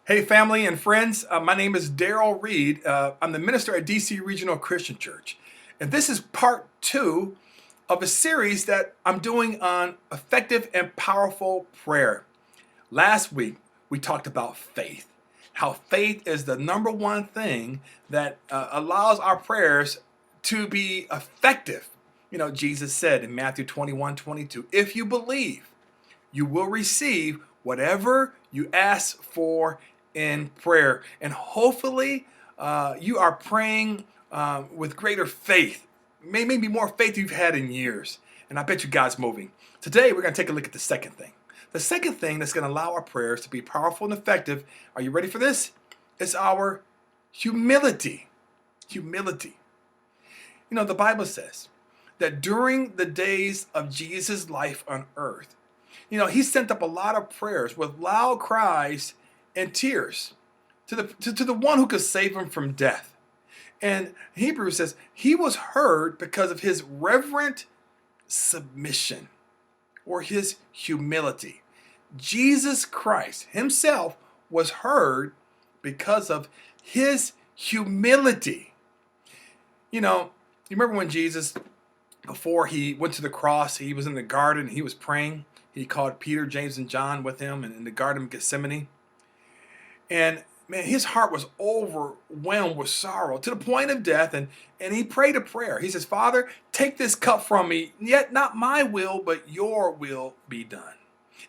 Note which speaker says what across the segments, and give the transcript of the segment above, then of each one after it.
Speaker 1: Hey, family and friends. My name is Daryl Reed. I'm the minister at DC Regional Christian Church. And this is part two of a series that I'm doing on effective and powerful prayer. Last week, we talked about faith, how faith is the number one thing that allows our prayers to be effective. You know, Jesus said in Matthew 21:22, if you believe, you will receive whatever you ask for in prayer. And hopefully, you are praying with greater faith, maybe more faith you've had in years. And I bet you God's moving. Today, we're going to take a look at the second thing. The second thing that's going to allow our prayers to be powerful and effective, are you ready for this? It's our humility. Humility. You know, the Bible says that during the days of Jesus' life on earth, he sent up a lot of prayers with loud cries and tears to the one who could save him from death. And Hebrews says he was heard because of his reverent submission or his humility. Jesus Christ himself was heard because of his humility. You remember when Jesus, before he went to the cross, he was in the garden, he was praying. He called Peter, James, and John with him in the Garden of Gethsemane. And man, his heart was overwhelmed with sorrow to the point of death. And he prayed a prayer. He says, Father, take this cup from me, yet not my will, but your will be done.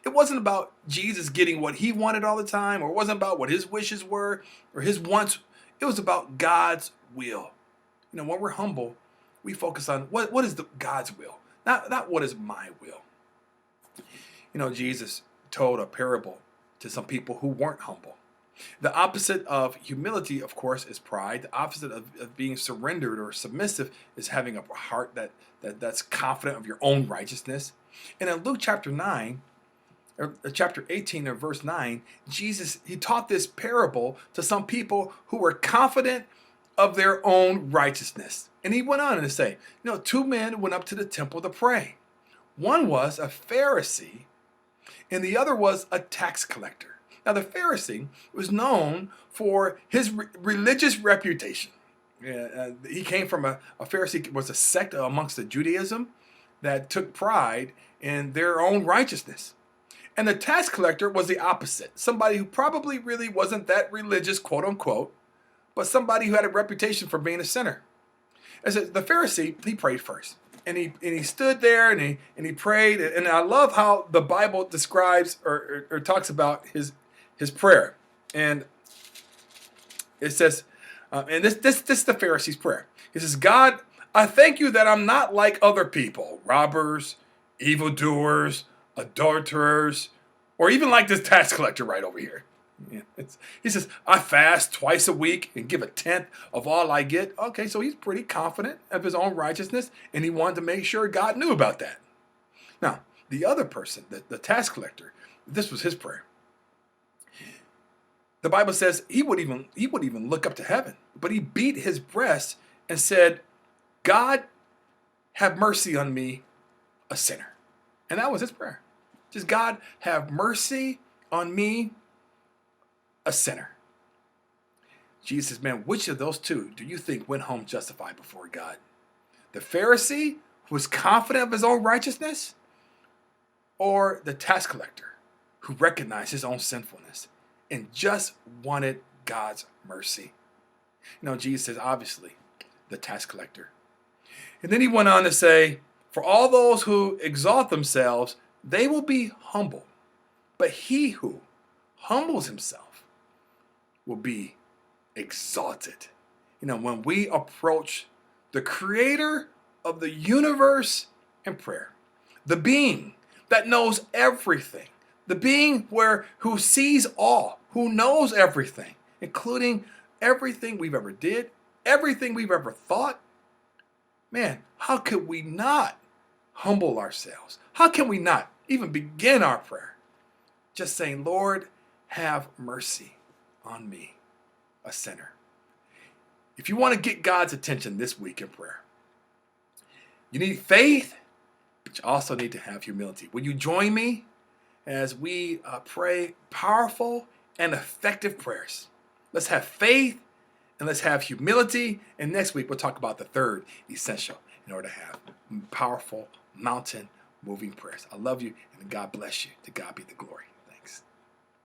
Speaker 1: It wasn't about Jesus getting what he wanted all the time, or it wasn't about what his wishes were or his wants. It was about God's will. When we're humble, we focus on what is God's will, not what is my will. Jesus told a parable to some people who weren't humble. The opposite of humility, of course, is pride. The opposite of being surrendered or submissive is having a heart that's confident of your own righteousness. And in Luke chapter 9, or chapter 18 or verse 9, Jesus, he taught this parable to some people who were confident of their own righteousness. And he went on to say, two men went up to the temple to pray. One was a Pharisee, and the other was a tax collector. Now, the Pharisee was known for his religious reputation. He came from a Pharisee was a sect amongst the Judaism that took pride in their own righteousness. And the tax collector was the opposite, somebody who probably really wasn't that religious, quote unquote, but somebody who had a reputation for being a sinner. As the Pharisee, he prayed first. And he stood there and he prayed. And I love how the Bible describes or talks about his prayer. And it says, and this is the Pharisee's prayer. He says, God, I thank you that I'm not like other people, robbers, evildoers, adulterers, or even like this tax collector right over here. He says, I fast twice a week and give a tenth of all I get. Okay, so he's pretty confident of his own righteousness, and he wanted to make sure God knew about that. Now, the other person, the tax collector, this was his prayer. The Bible says he would even look up to heaven, but he beat his breast and said, God, have mercy on me, a sinner. And that was his prayer. Just, God, have mercy on me, a sinner. Jesus says, man, which of those two do you think went home justified before God? The Pharisee who was confident of his own righteousness, or the tax collector who recognized his own sinfulness and just wanted God's mercy? Jesus says, obviously, the tax collector. And then he went on to say, for all those who exalt themselves, they will be humble. But he who humbles himself will be exalted. When we approach the creator of the universe in prayer, the being that knows everything, the being who sees all, who knows everything, including everything we've ever did, everything we've ever thought, man, how could we not humble ourselves? How can we not even begin our prayer just saying, Lord, have mercy on me, a sinner? If you want to get God's attention this week in prayer, you need faith, but you also need to have humility. Will you join me as we pray powerful and effective prayers. Let's have faith and let's have humility. And next week, we'll talk about the third essential in order to have powerful, mountain moving prayers. I love you, and God bless you. To God be the glory. Thanks.